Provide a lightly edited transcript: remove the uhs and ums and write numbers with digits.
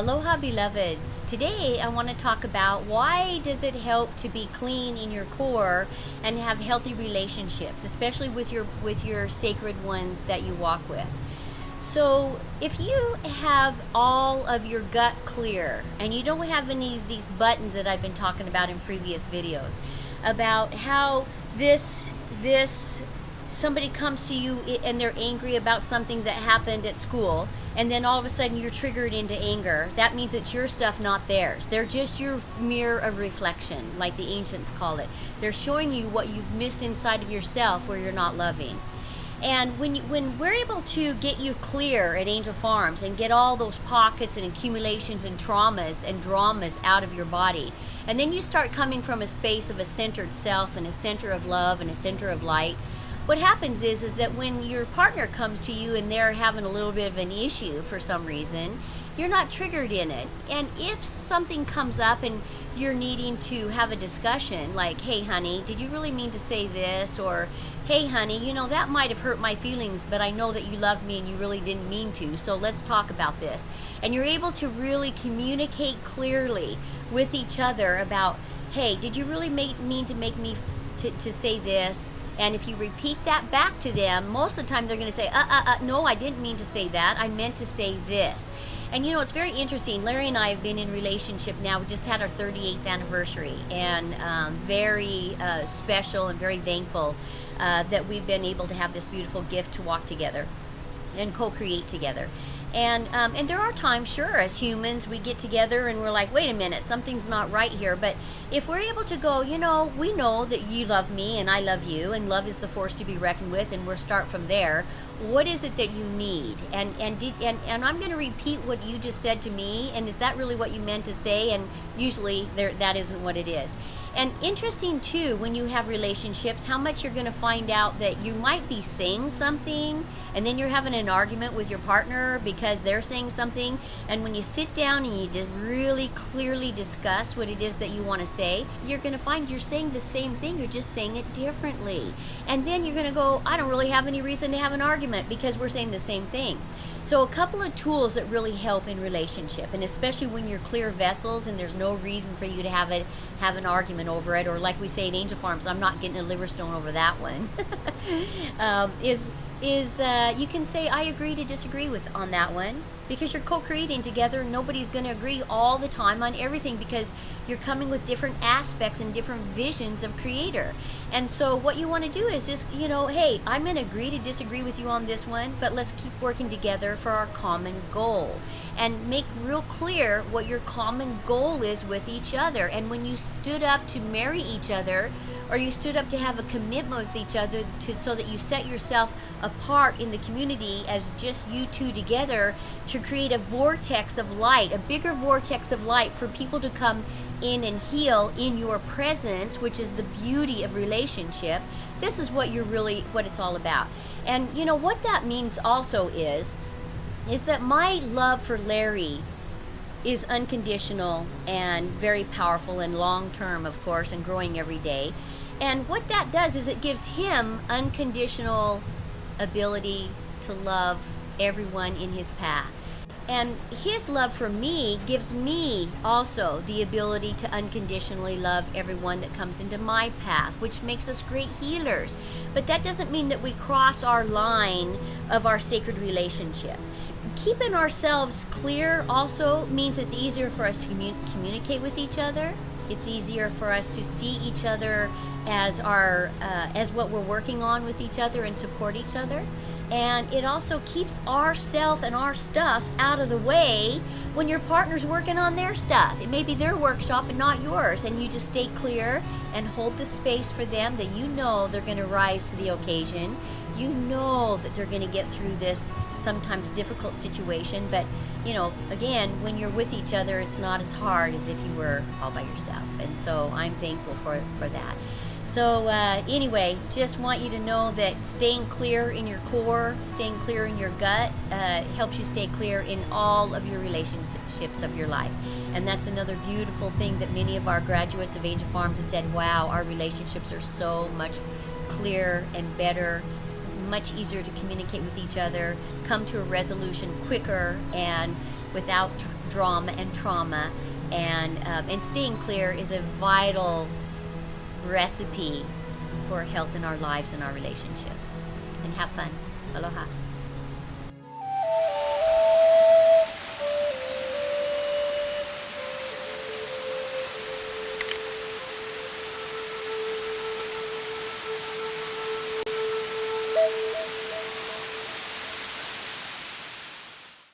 Aloha beloveds. Today I want to talk about why does it help to be clean in your core and have healthy relationships, especially with your sacred ones that you walk with. So if you have all of your gut clear and you don't have any of these buttons that I've been talking about in previous videos about how this somebody comes to you and they're angry about something that happened at school, and then all of a sudden you're triggered into anger, that means it's your stuff, not theirs. They're just your mirror of reflection, like the ancients call it. They're showing you what you've missed inside of yourself where you're not loving. And when we're able to get you clear at Angel Farms and get all those pockets and accumulations and traumas and dramas out of your body, and then you start coming from a space of a centered self and a center of love and a center of light, what happens is that when your partner comes to you and they're having a little bit of an issue for some reason, you're not triggered in it. And if something comes up and you're needing to have a discussion, like, hey honey, did you really mean to say this? Or, hey honey, that might have hurt my feelings, but I know that you love me and you really didn't mean to, so let's talk about this. And you're able to really communicate clearly with each other about, hey, did you really mean to make me to say this? And if you repeat that back to them, most of the time they're going to say, no, I didn't mean to say that. I meant to say this. And it's very interesting. Larry and I have been in relationship now. We just had our 38th anniversary, and very special and very thankful that we've been able to have this beautiful gift to walk together and co-create together. And there are times, sure, as humans, we get together and we're like, wait a minute, something's not right here. But if we're able to go, we know that you love me and I love you, and love is the force to be reckoned with, and we'll start from there. What is it that you need? And I'm going to repeat what you just said to me, and is that really what you meant to say? And usually that isn't what it is. And interesting too, when you have relationships, how much you're going to find out that you might be saying something and then you're having an argument with your partner because they're saying something, and when you sit down and you just really clearly discuss what it is that you want to say, you're going to find you're saying the same thing, you're just saying it differently. And then you're going to go, I don't really have any reason to have an argument because we're saying the same thing. So a couple of tools that really help in relationship, and especially when you're clear vessels and there's no reason for you to have an argument over it, or like we say at Angel Farms, I'm not getting a liver stone over that one, is you can say, I agree to disagree with on that one, because you're co-creating together. Nobody's going to agree all the time on everything because you're coming with different aspects and different visions of creator. And so what you want to do is just, hey, I'm going to agree to disagree with you on this one, but let's keep working together for our common goal. And make real clear what your common goal is with each other. And when you stood up to marry each other, or you stood up to have a commitment with each other so that you set yourself apart in the community as just you two together to create a vortex of light, a bigger vortex of light for people to come in and heal in your presence, which is the beauty of relationship. This is what it's all about. And what that means also is that my love for Larry is unconditional and very powerful and long-term, of course, and growing every day. And what that does is it gives him unconditional ability to love everyone in his path. And his love for me gives me also the ability to unconditionally love everyone that comes into my path, which makes us great healers. But that doesn't mean that we cross our line of our sacred relationship. Keeping ourselves clear also means it's easier for us to communicate with each other. It's easier for us to see each other as what we're working on with each other and support each other. And it also keeps ourself and our stuff out of the way when your partner's working on their stuff. It may be their workshop and not yours, and you just stay clear and hold the space for them that they're going to rise to the occasion. You know that they're going to get through this sometimes difficult situation, but again, when you're with each other, it's not as hard as if you were all by yourself. And so I'm thankful for that. So anyway, just want you to know that staying clear in your core, staying clear in your gut, helps you stay clear in all of your relationships of your life. And that's another beautiful thing that many of our graduates of Angel Farms have said, wow, our relationships are so much clearer and better, much easier to communicate with each other, come to a resolution quicker, and without drama and trauma, and staying clear is a vital recipe for health in our lives and our relationships. And have fun. Aloha.